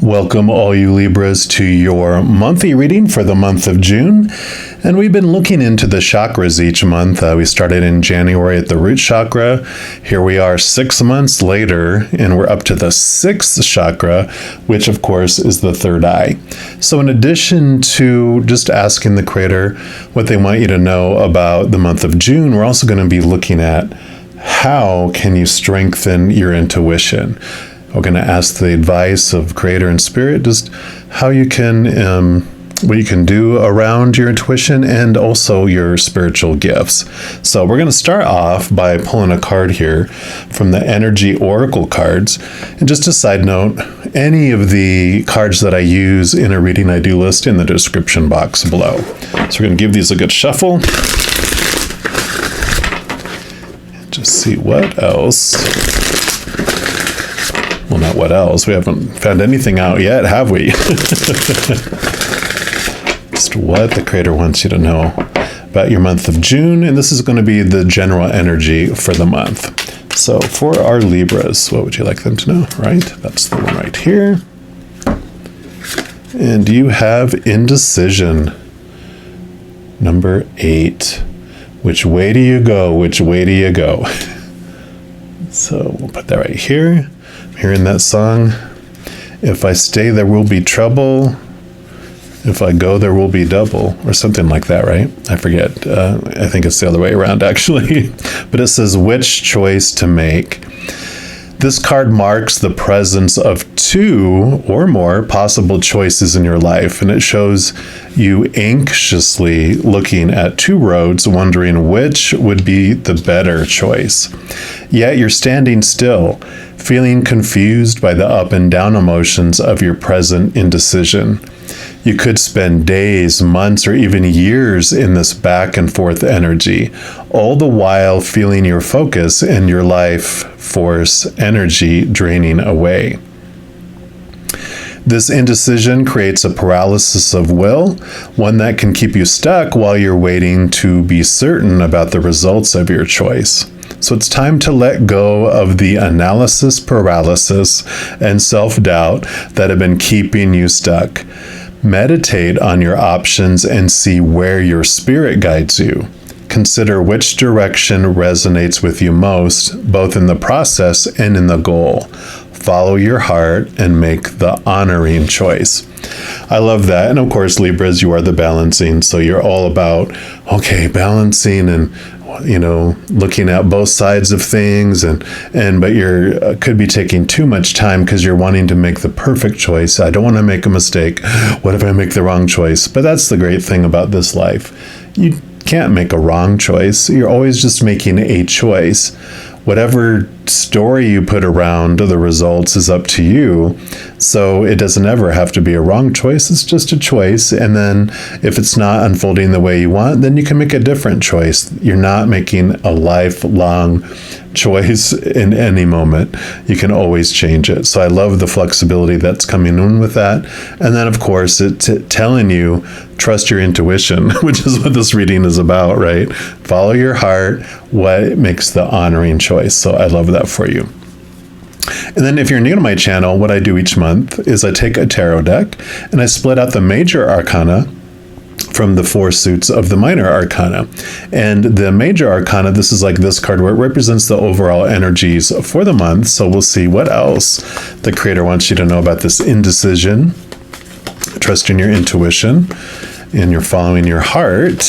Welcome all you Libras to your monthly reading for the month of June. And we've been looking into the chakras each month. We started in January at the root chakra. Here we are 6 months later, and we're up to the 6th chakra, which of course is the third eye. So in addition to just asking the Creator what they want you to know about the month of June, we're also going to be looking at how can you strengthen your intuition. We're going to ask the advice of Creator and Spirit, just how you can, what you can do around your intuition and also your spiritual gifts. So we're going to start off by pulling a card here from the Energy Oracle cards. And just a side note, any of the cards that I use in a reading I do list in the description box below. So we're going to give these a good shuffle. And just see what else. Well, not what else. We haven't found anything out yet, have we? Just what the Creator wants you to know about your month of June. And this is going to be the general energy for the month. So for our Libras, what would you like them to know? Right? That's the one right here. And you have indecision. Number 8. Which way do you go? Which way do you go? So we'll put that right here. Hearing that song, if I stay, there will be trouble. If I go, there will be double, or something like that, right? I forget. I think it's the other way around, actually. But it says, which choice to make? This card marks the presence of 2 or more possible choices in your life, and it shows you anxiously looking at 2 roads, wondering which would be the better choice. Yet you're standing still, feeling confused by the up and down emotions of your present indecision. You could spend days, months, or even years in this back and forth energy, all the while feeling your focus and your life force energy draining away. This indecision creates a paralysis of will, one that can keep you stuck while you're waiting to be certain about the results of your choice. So it's time to let go of the analysis paralysis and self-doubt that have been keeping you stuck. Meditate on your options and see where your spirit guides you. Consider which direction resonates with you most, both in the process and in the goal. Follow your heart and make the honoring choice. I love that. And of course, Libras, you are the balancing. So you're all about, okay, balancing and, looking at both sides of things, but you're could be taking too much time because you're wanting to make the perfect choice. I don't want to make a mistake. What if I make the wrong choice? But that's the great thing about this life. You can't make a wrong choice. You're always just making a choice. Whatever story you put around the results is up to you. So it doesn't ever have to be a wrong choice. It's just a choice. And then if it's not unfolding the way you want, then you can make a different choice. You're not making a lifelong choice in any moment. You can always change it. So I love the flexibility that's coming in with that. And then, of course, it's telling you, trust your intuition, which is what this reading is about, right? Follow your heart, what makes the honoring choice. So I love that for you. And then if you're new to my channel, what I do each month is I take a tarot deck and I split out the major arcana from the 4 suits of the minor arcana. And the major arcana, this is like this card where it represents the overall energies for the month. So we'll see what else the Creator wants you to know about this indecision, trusting your intuition, and you're following your heart.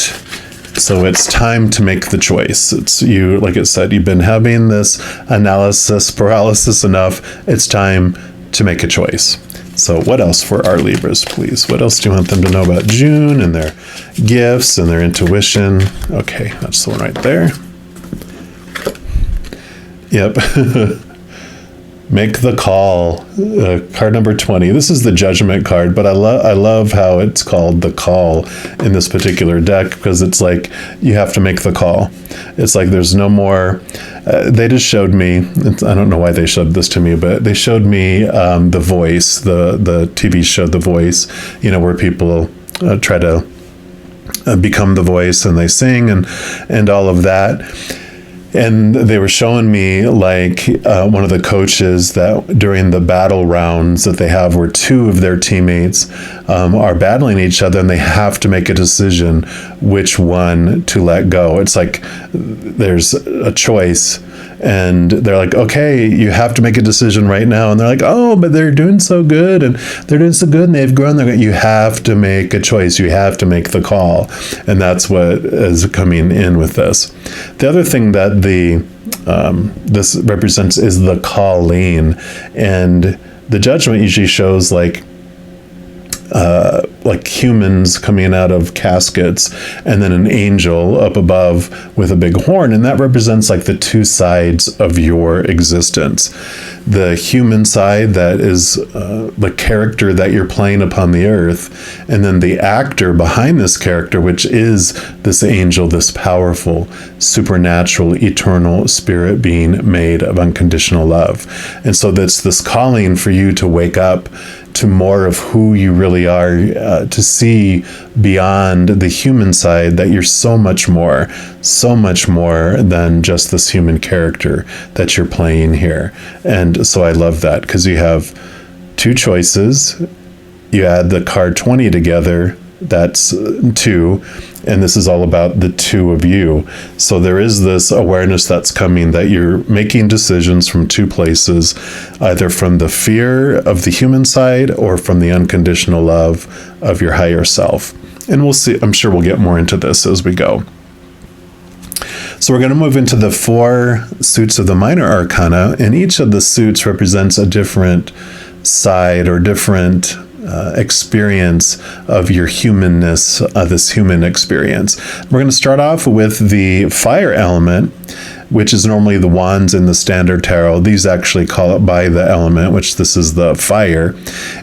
So it's time to make the choice. It's you, like it said, you've been having this analysis paralysis enough. It's time to make a choice. So what else for our Libras, please? What else do you want them to know about June and their gifts and their intuition? Okay, that's the one right there. Yep. Make the call. Card number 20. This is the Judgment card, but I love how it's called the call in this particular deck, because it's like you have to make the call. It's like there's no more. They just showed me. I don't know why they showed this to me, but they showed me The Voice. The TV show The Voice. Where people try to become the voice and they sing and all of that. And they were showing me like one of the coaches that during the battle rounds that they have where two of their teammates are battling each other and they have to make a decision which one to let go. It's like there's a choice and they're like, okay, you have to make a decision right now. And they're like, oh, but they're doing so good and they're doing so good and they've grown. You have to make a choice. You have to make the call. And that's what is coming in with this. The other thing that this represents is the calling, and the judgment usually shows like humans coming out of caskets and then an angel up above with a big horn, and that represents like the two sides of your existence. The human side, that is the character that you're playing upon the earth, and then the actor behind this character, which is this angel, this powerful, supernatural, eternal spirit being made of unconditional love. And so that's this calling for you to wake up to more of who you really are, to see beyond the human side that you're so much more than just this human character that you're playing here. And so I love that, because you have two choices. You add the card 20 together, that's 2, and this is all about the two of you. So there is this awareness that's coming that you're making decisions from two places, either from the fear of the human side or from the unconditional love of your higher self. And we'll see, I'm sure we'll get more into this as we go. So we're going to move into the 4 suits of the minor arcana, and each of the suits represents a different side or different experience of your humanness, this human experience. We're going to start off with the fire element, which is normally the wands in the standard tarot. These actually call it by the element, which this is the fire.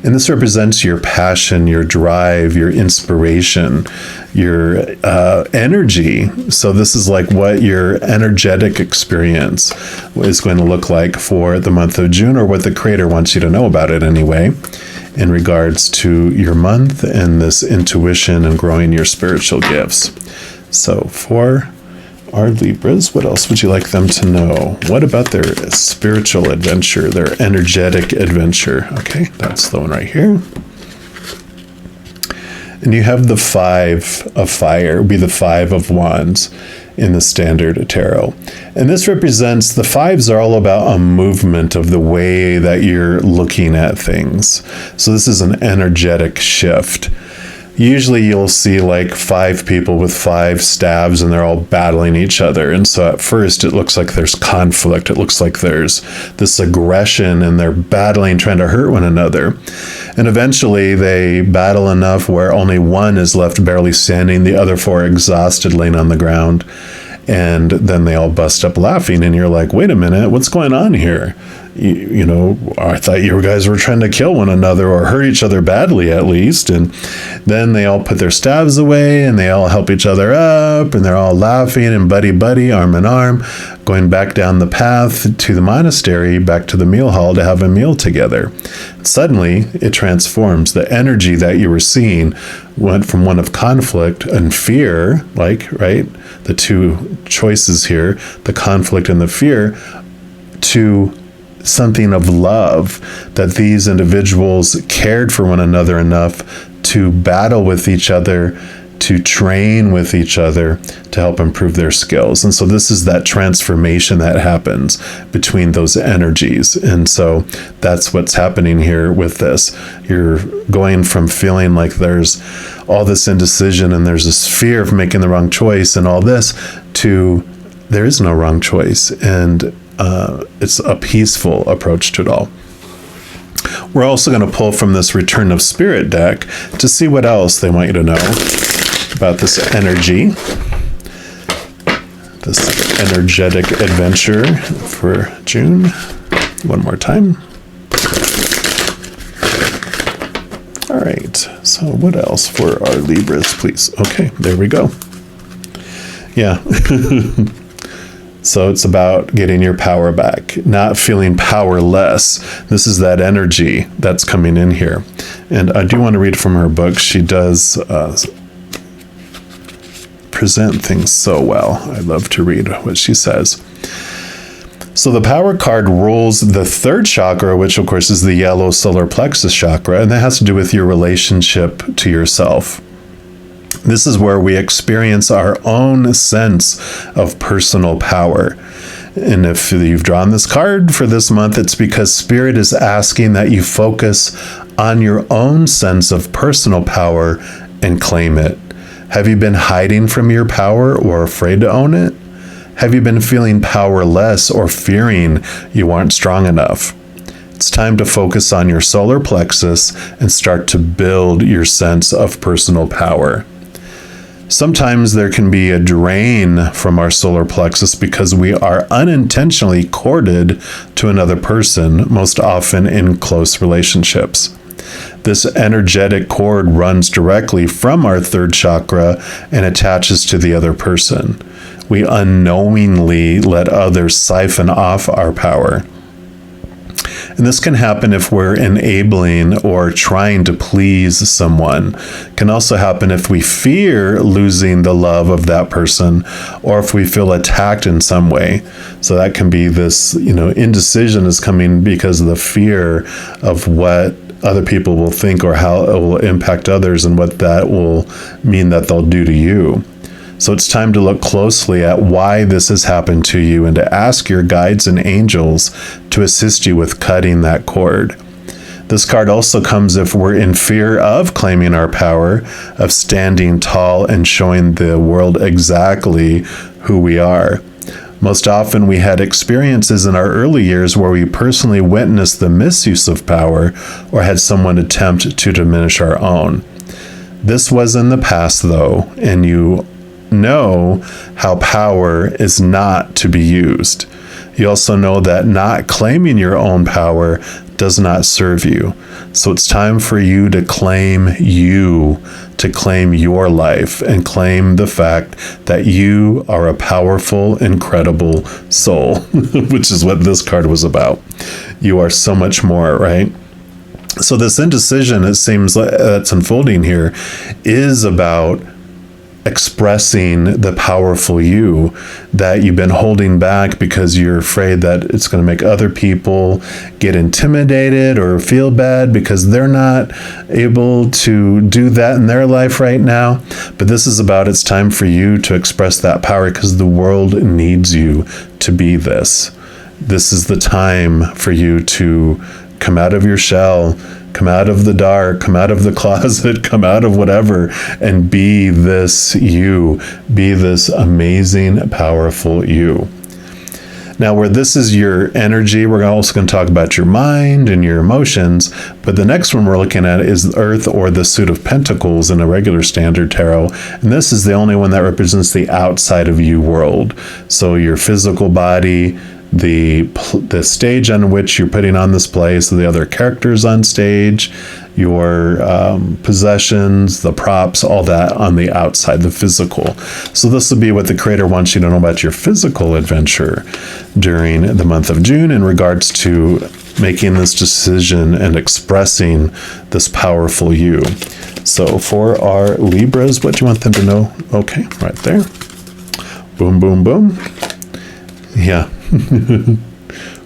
And this represents your passion, your drive, your inspiration, your energy. So this is like what your energetic experience is going to look like for the month of June, or what the creator wants you to know about it anyway, in regards to your month and this intuition and growing your spiritual gifts. So for our Libras, what else would you like them to know? What about their spiritual adventure, their energetic adventure? Okay, that's the one right here. And you have the 5 of fire, it would be the 5 of wands in the standard tarot. And this represents, the 5s are all about a movement of the way that you're looking at things. So this is an energetic shift. Usually you'll see like 5 people with 5 staves and they're all battling each other. And so at first it looks like there's conflict. It looks like there's this aggression and they're battling, trying to hurt one another. And eventually they battle enough where only one is left barely standing, the other 4 exhausted, laying on the ground. And then they all bust up laughing and you're like, wait a minute, what's going on here? You know, I thought you guys were trying to kill one another or hurt each other badly at least. And then they all put their staves away and they all help each other up and they're all laughing and buddy, arm in arm, going back down the path to the monastery, back to the meal hall to have a meal together. Suddenly it transforms. The energy that you were seeing went from one of conflict and fear, like, right? The two choices here, the conflict and the fear, to something of love, that these individuals cared for one another enough to battle with each other, to train with each other, to help improve their skills. And so this is that transformation that happens between those energies. And so that's what's happening here with this. You're going from feeling like there's all this indecision and there's this fear of making the wrong choice and all this, to there is no wrong choice. And it's a peaceful approach to it all. We're also going to pull from this Return of Spirit deck to see what else they want you to know about this energy, this energetic adventure for June. One more time. All right, so what else for our Libras, please? Okay, there we go. Yeah. So it's about getting your power back, not feeling powerless. This is that energy that's coming in here. And I do want to read from her book. She does present things so well. I love to read what she says. So the power card rules the third chakra, which of course is the yellow solar plexus chakra, and that has to do with your relationship to yourself. This is where we experience our own sense of personal power. And if you've drawn this card for this month, it's because Spirit is asking that you focus on your own sense of personal power and claim it. Have you been hiding from your power or afraid to own it? Have you been feeling powerless or fearing you aren't strong enough? It's time to focus on your solar plexus and start to build your sense of personal power. Sometimes there can be a drain from our solar plexus because we are unintentionally corded to another person, most often in close relationships. This energetic cord runs directly from our third chakra and attaches to the other person. We unknowingly let others siphon off our power. And this can happen if we're enabling or trying to please someone. It can also happen if we fear losing the love of that person, or if we feel attacked in some way. So that can be this, indecision is coming because of the fear of what other people will think or how it will impact others and what that will mean that they'll do to you. So it's time to look closely at why this has happened to you and to ask your guides and angels to assist you with cutting that cord. This card also comes if we're in fear of claiming our power, of standing tall and showing the world exactly who we are. Most often we had experiences in our early years where we personally witnessed the misuse of power or had someone attempt to diminish our own. This was in the past though, and you know how power is not to be used. You also know that not claiming your own power does not serve you. So it's time for you to claim your life and claim the fact that you are a powerful, incredible soul, which is what this card was about. You are so much more, right? So this indecision, it seems like that's unfolding here, is about expressing the powerful you that you've been holding back because you're afraid that it's going to make other people get intimidated or feel bad because they're not able to do that in their life right now. But this is about, it's time for you to express that power because the world needs you to be this. This is the time for you to come out of your shell, come out of the dark, come out of the closet, come out of whatever, and be this you. Be this amazing, powerful you. Now, where this is your energy, we're also going to talk about your mind and your emotions, but the next one we're looking at is Earth, or the Suit of Pentacles in a regular standard tarot, and this is the only one that represents the outside of you world. So your physical body, the stage on which you're putting on this play, so the other characters on stage, your possessions, the props, all that on the outside, the physical. So this will be what the creator wants you to know about your physical adventure during the month of June in regards to making this decision and expressing this powerful you. So for our Libras, what do you want them to know? Okay, right there. Boom, boom, boom. Yeah.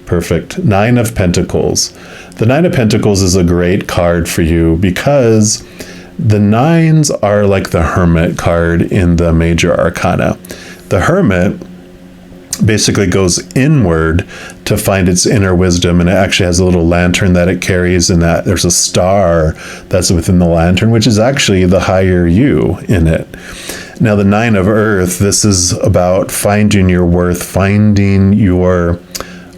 Perfect. 9 of Pentacles. The 9 of Pentacles is a great card for you because the 9s are like the Hermit card in the major arcana. The Hermit basically goes inward to find its inner wisdom, and it actually has a little lantern that it carries, and that there's a star that's within the lantern, which is actually the higher you in it. Now, the 9 of Earth, this is about finding your worth, finding your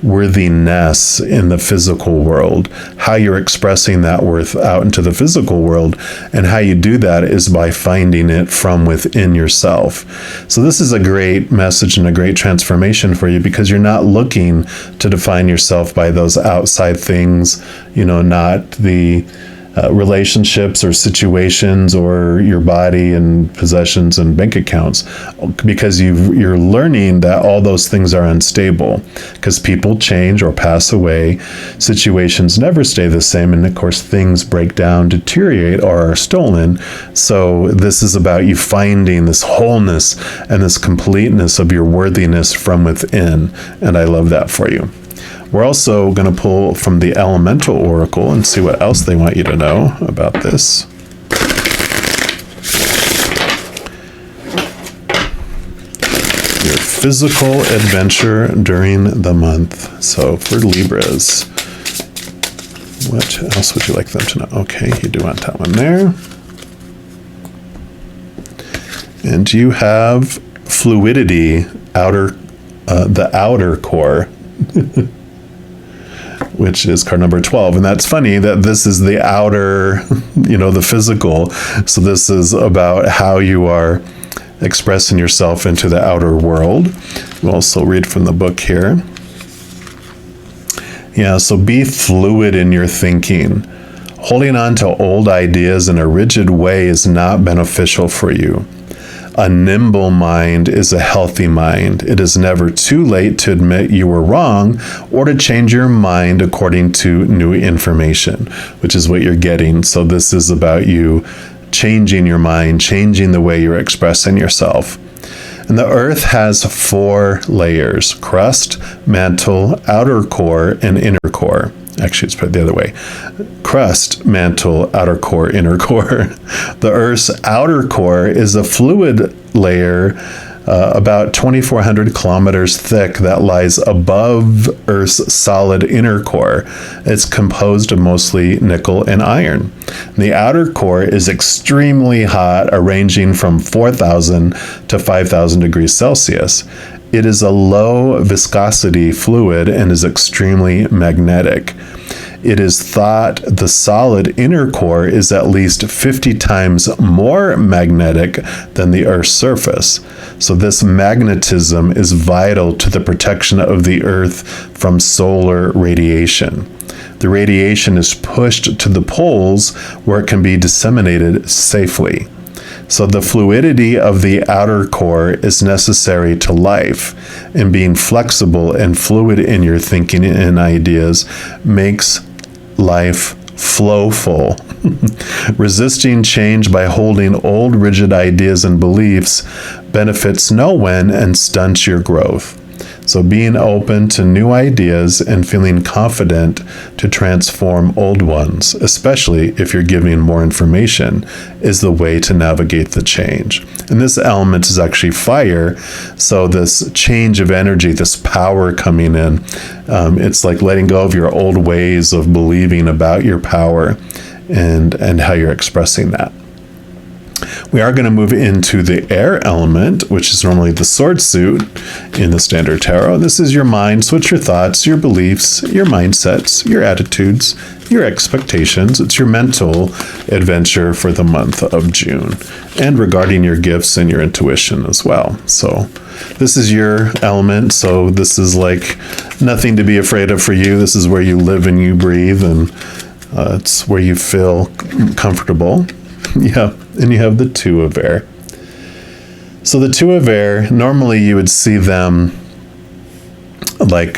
worthiness in the physical world, how you're expressing that worth out into the physical world, and how you do that is by finding it from within yourself. So this is a great message and a great transformation for you because you're not looking to define yourself by those outside things, not the relationships or situations or your body and possessions and bank accounts, because you're learning that all those things are unstable, because people change or pass away. Situations never stay the same. And of course, things break down, deteriorate, or are stolen. So this is about you finding this wholeness and this completeness of your worthiness from within. And I love that for you. We're also going to pull from the Elemental Oracle and see what else they want you to know about this. Your physical adventure during the month. So for Libras, what else would you like them to know? Okay, you do want that one there. And you have fluidity, the outer core, which is card number 12. And that's funny that this is the outer, the physical. So this is about how you are expressing yourself into the outer world. We'll also read from the book here. Yeah, so be fluid in your thinking. Holding on to old ideas in a rigid way is not beneficial for you. A nimble mind is a healthy mind. It is never too late to admit you were wrong or to change your mind according to new information, which is what you're getting. So this is about you changing your mind, changing the way you're expressing yourself. And the earth has 4 layers: crust, mantle, outer core, and inner core. Actually, it's put the other way. Crust, mantle, outer core, inner core. The Earth's outer core is a fluid layer about 2,400 kilometers thick that lies above Earth's solid inner core. It's composed of mostly nickel and iron. The outer core is extremely hot, ranging from 4,000 to 5,000 degrees Celsius. It is a low viscosity fluid and is extremely magnetic. It is thought the solid inner core is at least 50 times more magnetic than the Earth's surface. So this magnetism is vital to the protection of the Earth from solar radiation. The radiation is pushed to the poles where it can be disseminated safely. So the fluidity of the outer core is necessary to life, and being flexible and fluid in your thinking and ideas makes life flowful. Resisting change by holding old rigid ideas and beliefs benefits no one and stunts your growth. So being open to new ideas and feeling confident to transform old ones, especially if you're giving more information, is the way to navigate the change. And this element is actually fire. So this change of energy, this power coming in, it's like letting go of your old ways of believing about your power and how you're expressing that. We are going to move into the air element, which is normally the sword suit in the Standard Tarot. This is your mind. So it's your thoughts, your beliefs, your mindsets, your attitudes, your expectations. It's your mental adventure for the month of June, and regarding your gifts and your intuition as well. So this is your element. So this is like nothing to be afraid of for you. This is where you live and you breathe, and it's where you feel comfortable. Yeah, and you have the 2 of air. So the 2 of air, normally you would see them like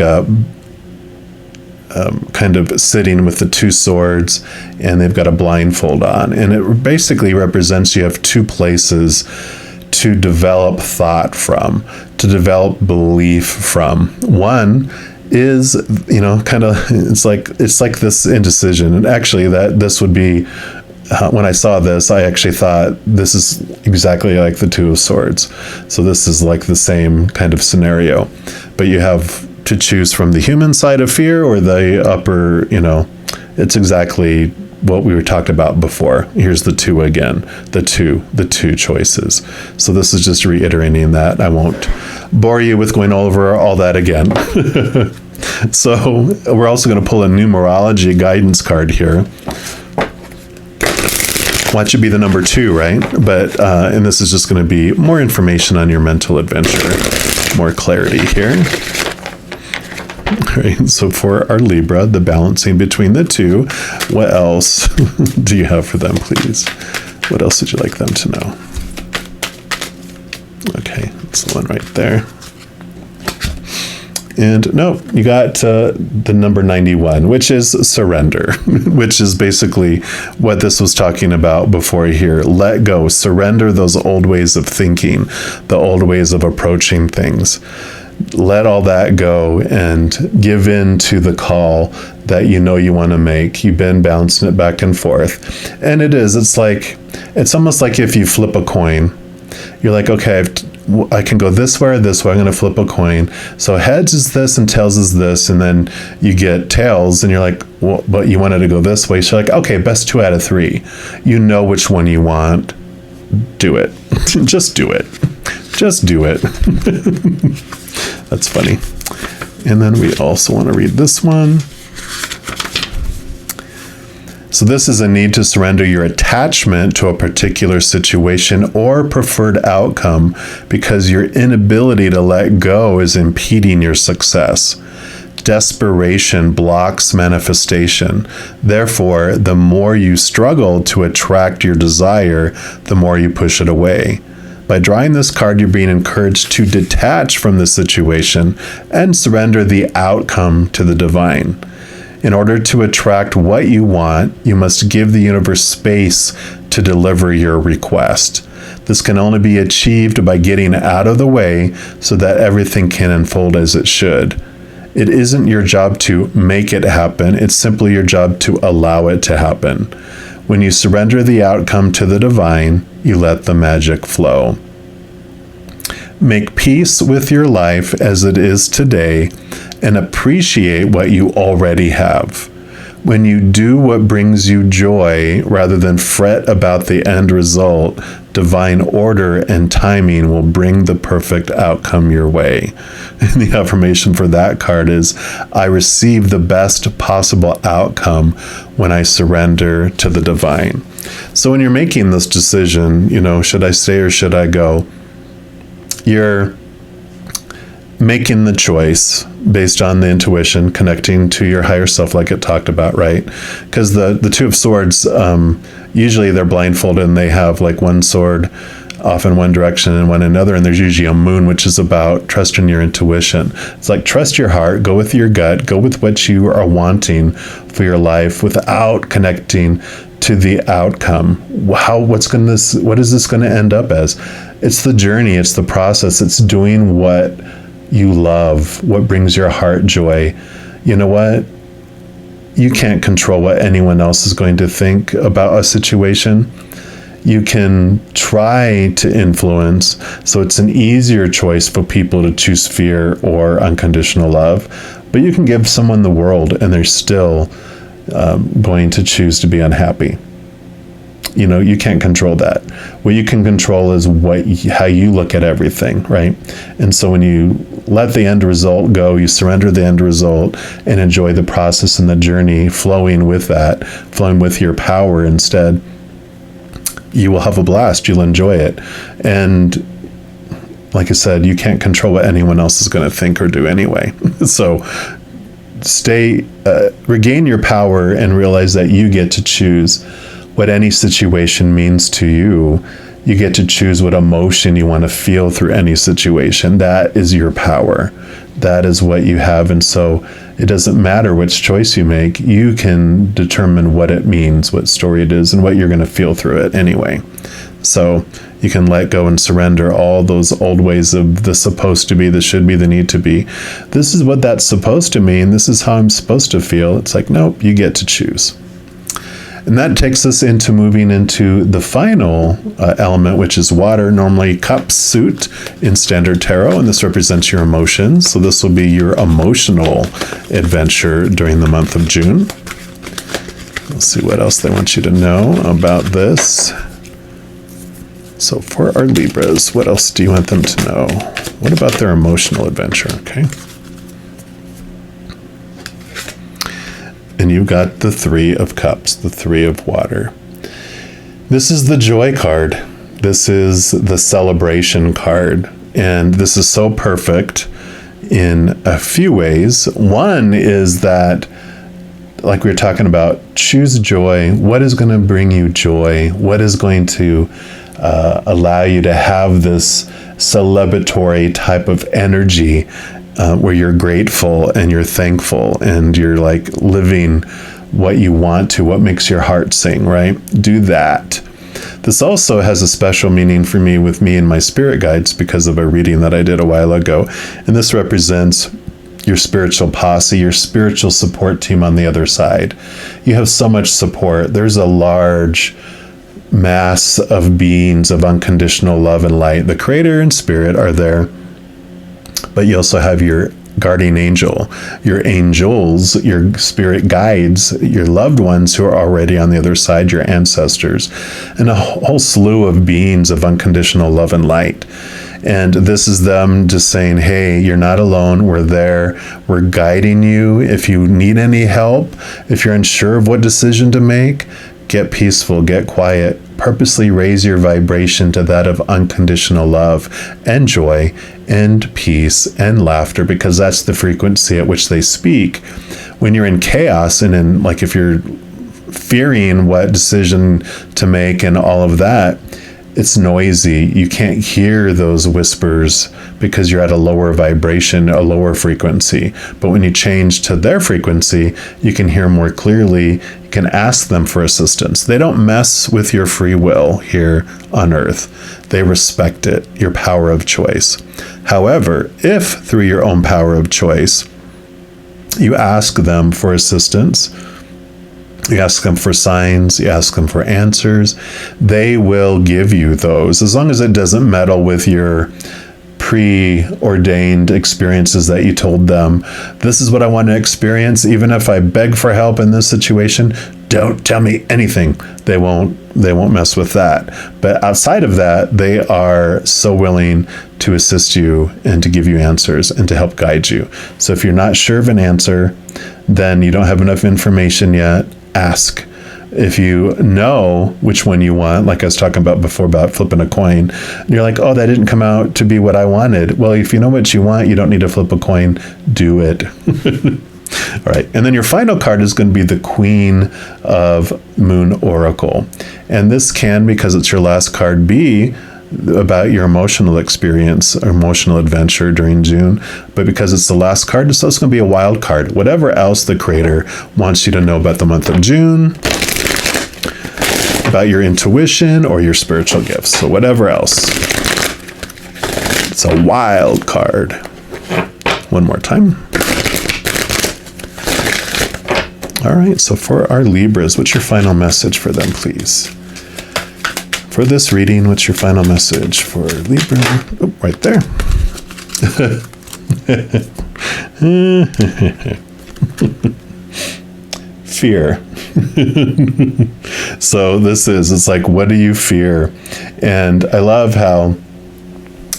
kind of sitting with the 2 swords, and they've got a blindfold on. And it basically represents you have 2 places to develop thought from, to develop belief from. One is, kind of, it's like this indecision. And actually this would be, when I saw this, I actually thought this is exactly like the 2 of swords. So this is like the same kind of scenario, but you have to choose from the human side of fear or the upper, it's exactly what we were talking about before. Here's the 2 again, the two choices. So this is just reiterating that. I won't bore you with going over all that again. So we're also going to pull a numerology guidance card here. Well, it should be the number 2, right? But, and this is just going to be more information on your mental adventure, more clarity here. All right, so for our Libra, the balancing between the two, what else do you have for them, please? What else would you like them to know? Okay, that's the one right there. And no, you got the number 91, which is surrender, which is basically what this was talking about before here. Let go, surrender those old ways of thinking, the old ways of approaching things. Let all that go and give in to the call that you know you want to make. You've been bouncing it back and forth. And it's almost like if you flip a coin, you're like, okay, I can go this way or this way. I'm going to flip a coin. So heads is this and tails is this. And then you get tails and you're like, well, but you wanted to go this way. So you're like, okay, best 2 out of 3. You know which one you want. Do it. Just do it. Just do it. That's funny. And then we also want to read this one. So this is a need to surrender your attachment to a particular situation or preferred outcome because your inability to let go is impeding your success. Desperation blocks manifestation. Therefore, the more you struggle to attract your desire, the more you push it away. By drawing this card, you're being encouraged to detach from the situation and surrender the outcome to the divine. In order to attract what you want, you must give the universe space to deliver your request. This can only be achieved by getting out of the way so that everything can unfold as it should. It isn't your job to make it happen, it's simply your job to allow it to happen. When you surrender the outcome to the divine, you let the magic flow. Make peace with your life as it is today and appreciate what you already have. When you do what brings you joy rather than fret about the end result, divine order and timing will bring the perfect outcome your way. And the affirmation for that card is, I receive the best possible outcome when I surrender to the divine. So when you're making this decision, should I stay or should I go? You're making the choice based on the intuition, connecting to your higher self like it talked about, right? Because the Two of Swords, usually they're blindfolded and they have like one sword off in one direction and one another, and there's usually a moon, which is about trusting your intuition. It's like trust your heart, go with your gut, go with what you are wanting for your life without connecting to the outcome. What is this going to end up as? It's the journey, it's the process, it's doing what you love, what brings your heart joy. You know what? You can't control what anyone else is going to think about a situation. You can try to influence, so it's an easier choice for people to choose fear or unconditional love, but you can give someone the world and they're still going to choose to be unhappy. You can't control that. What you can control is how you look at everything, right? And so when you let the end result go, you surrender the end result and enjoy the process and the journey flowing with that, flowing with your power instead, you will have a blast. You'll enjoy it. And like I said, you can't control what anyone else is going to think or do anyway. So regain your power and realize that you get to choose what any situation means to you. You get to choose what emotion you want to feel through any situation. That is your power. That is what you have. And so it doesn't matter which choice you make. You can determine what it means, what story it is, and what you're going to feel through it anyway. So you can let go and surrender all those old ways of the supposed to be, the should be, the need to be. This is what that's supposed to mean. This is how I'm supposed to feel. It's like, nope, you get to choose. And that takes us into moving into the final element, which is water, normally cup suit in standard tarot, and this represents your emotions. So this will be your emotional adventure during the month of June. Let's see what else they want you to know about this. So for our Libras, what else do you want them to know? What about their emotional adventure? Okay. And you've got the Three of Cups, the Three of Water. This is the joy card. This is the celebration card. And this is so perfect. in a few ways. One is that, like we were talking about, choose joy. What is going to bring you joy? What is going to allow you to have this celebratory type of energy where you're grateful and you're thankful and you're like living what you want to, what makes your heart sing, right? Do that. This also has a special meaning for me with me and my spirit guides because of a reading that I did a while ago. And this represents your spiritual posse, your spiritual support team on the other side. You have so much support. There's a large mass of beings of unconditional love and light. The Creator and Spirit are there, but you also have your guardian angel, your angels, your spirit guides, your loved ones who are already on the other side, your ancestors, and a whole slew of beings of unconditional love and light. And this is them just saying, hey, you're not alone. We're there. We're guiding you. If you need any help, if you're unsure of what decision to make, get peaceful, get quiet, purposely raise your vibration to that of unconditional love and joy and peace and laughter, because that's the frequency at which they speak. When you're in chaos and in, like, if you're fearing what decision to make and all of that, it's noisy. You can't hear those whispers because you're at a lower vibration, a lower frequency. But when you change to their frequency, you can hear more clearly. You can ask them for assistance. They don't mess with your free will here on Earth. They respect it, your power of choice. However, if through your own power of choice, you ask them for assistance, you ask them for signs, you ask them for answers, they will give you those, as long as it doesn't meddle with your preordained experiences that you told them. This is what I want to experience. Even if I beg for help in this situation, don't tell me anything. They won't mess with that. But outside of that, they are so willing to assist you and to give you answers and to help guide you. So if you're not sure of an answer, then you don't have enough information yet, ask. If you know which one you want, like I was talking about before about flipping a coin, and you're like, oh, that didn't come out to be what I wanted. Well, if you know what you want, you don't need to flip a coin. Do it. All right. And then your final card is going to be the Queen of Moon Oracle. And this can, because it's your last card, be about your emotional experience or emotional adventure during June. But because it's the last card, it's also going to be a wild card. Whatever else the Creator wants you to know about the month of June, about your intuition or your spiritual gifts. So whatever else. It's a wild card. One more time. All right, so for our Libras, what's your final message for them, please? For this reading, what's your final message for Libra? Oh, right there. Fear. So it's like, what do you fear? And I love how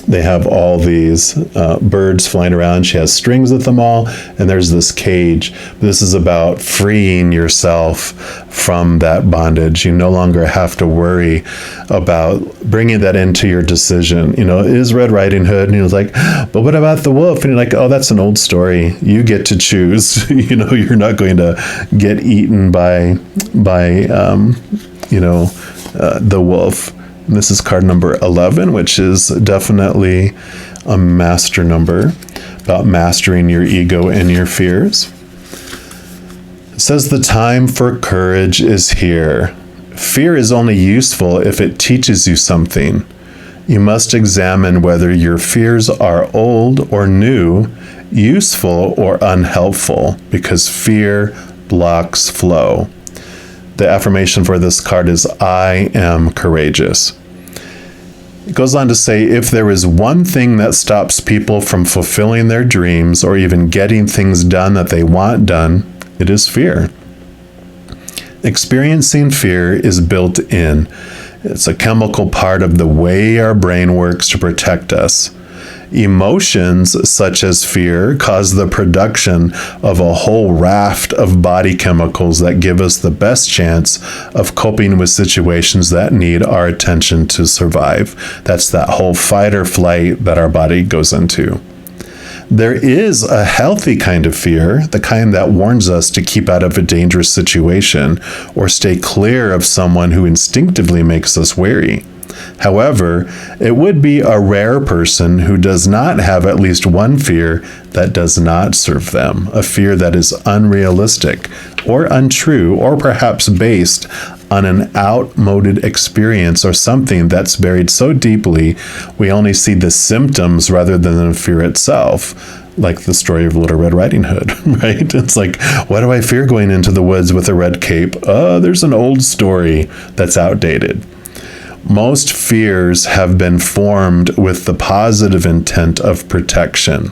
they have all these birds flying around. She has strings with them all, and there's this cage. This is about freeing yourself from that bondage. You no longer have to worry about bringing that into your decision. You know, it is Red Riding Hood, and he was like, but what about the wolf? And you're like, oh, that's an old story. You get to choose. You know, you're not going to get eaten by the wolf. And this is card number 11, which is definitely a master number, about mastering your ego and your fears. It says the time for courage is here. Fear is only useful if it teaches you something. You must examine whether your fears are old or new, useful or unhelpful, because fear blocks flow. The affirmation for this card is, I am courageous. It goes on to say, if there is one thing that stops people from fulfilling their dreams or even getting things done that they want done, it is fear. Experiencing fear is built in. It's a chemical part of the way our brain works to protect us. Emotions such as fear cause the production of a whole raft of body chemicals that give us the best chance of coping with situations that need our attention to survive. That's that whole fight or flight that our body goes into. There is a healthy kind of fear, the kind that warns us to keep out of a dangerous situation or stay clear of someone who instinctively makes us wary. However, it would be a rare person who does not have at least one fear that does not serve them, a fear that is unrealistic or untrue, or perhaps based on an outmoded experience or something that's buried so deeply we only see the symptoms rather than the fear itself. Like the story of Little Red Riding Hood, right? It's like, why do I fear going into the woods with a red cape? There's an old story that's outdated. Most fears have been formed with the positive intent of protection.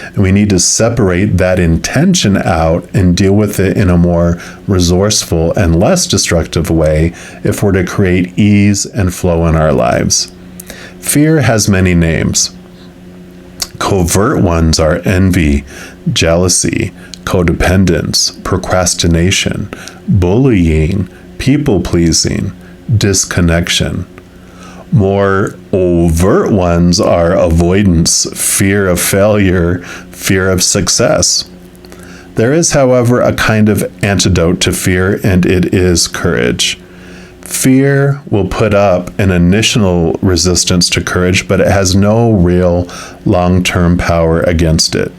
And we need to separate that intention out and deal with it in a more resourceful and less destructive way if we're to create ease and flow in our lives. Fear has many names. Covert ones are envy, jealousy, codependence, procrastination, bullying, people-pleasing, disconnection. More overt ones are avoidance, fear of failure, fear of success. There is, however, a kind of antidote to fear, and it is courage. Fear will put up an initial resistance to courage, but it has no real long-term power against it.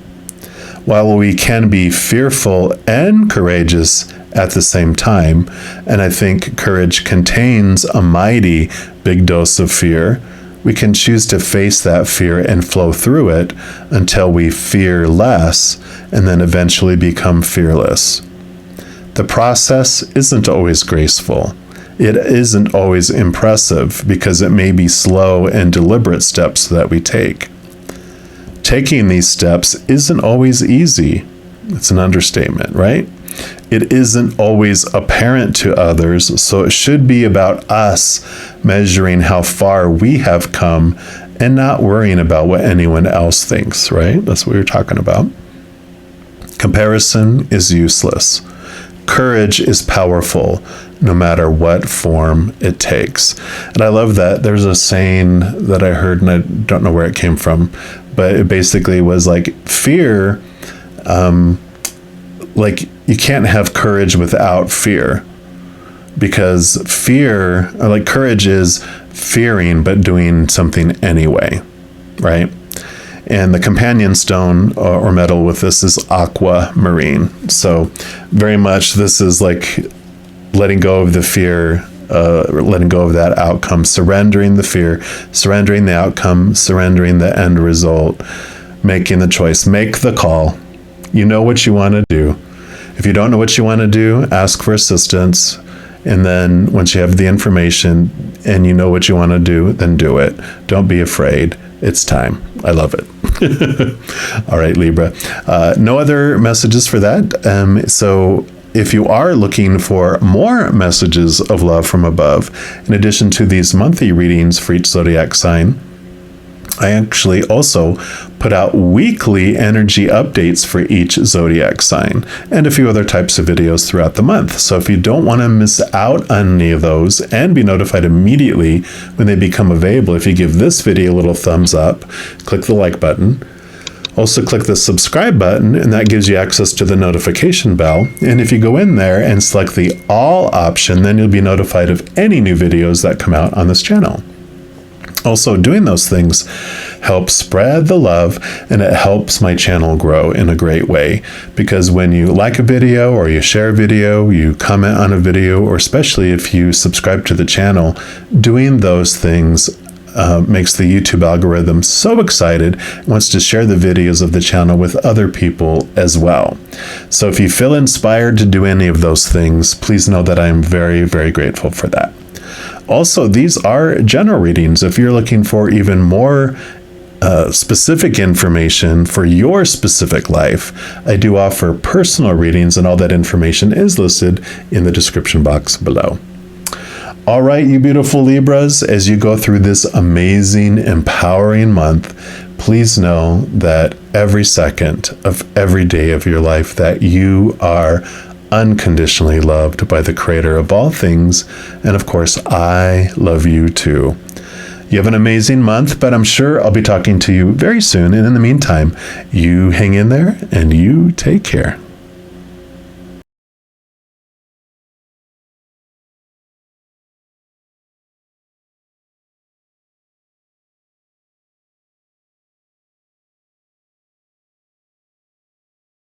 While we can be fearful and courageous at the same time, and I think courage contains a mighty big dose of fear, we can choose to face that fear and flow through it until we fear less and then eventually become fearless. The process isn't always graceful. It isn't always impressive because it may be slow and deliberate steps that we take. Taking these steps isn't always easy. It's an understatement, right? It isn't always apparent to others, so it should be about us measuring how far we have come and not worrying about what anyone else thinks, right? That's what we were talking about. Comparison is useless. Courage is powerful, no matter what form it takes. And I love that. There's a saying that I heard, and I don't know where it came from, but it basically was like fear, like you can't have courage without fear, because fear, or like courage is fearing but doing something anyway, right? And the companion stone or metal with this is aquamarine. So very much this is like letting go of the fear, letting go of that outcome, surrendering the fear, surrendering the outcome, surrendering the end result, making the choice, make the call. You know what you want to do. If you don't know what you want to do, ask for assistance. And then once you have the information and you know what you want to do, then do it. Don't be afraid. It's time. I love it. All right, Libra. No other messages for that. So if you are looking for more messages of love from above, in addition to these monthly readings for each zodiac sign, I actually also put out weekly energy updates for each zodiac sign and a few other types of videos throughout the month. So if you don't want to miss out on any of those and be notified immediately when they become available, if you give this video a little thumbs up, click the like button. Also click the subscribe button, and that gives you access to the notification bell. And if you go in there and select the all option, then you'll be notified of any new videos that come out on this channel. Also, doing those things helps spread the love, and it helps my channel grow in a great way, because when you like a video or you share a video, you comment on a video, or especially if you subscribe to the channel, doing those things makes the YouTube algorithm so excited, it wants to share the videos of the channel with other people as well. So if you feel inspired to do any of those things, please know that I'm very, very grateful for that. Also, these are general readings. If you're looking for even more specific information for your specific life, I do offer personal readings, and all that information is listed in the description box below. All right, you beautiful Libras, as you go through this amazing, empowering month, please know that every second of every day of your life that you are unconditionally loved by the Creator of all things, and of course, I love you too. You have an amazing month, but I'm sure I'll be talking to you very soon. And in the meantime, you hang in there and you take care.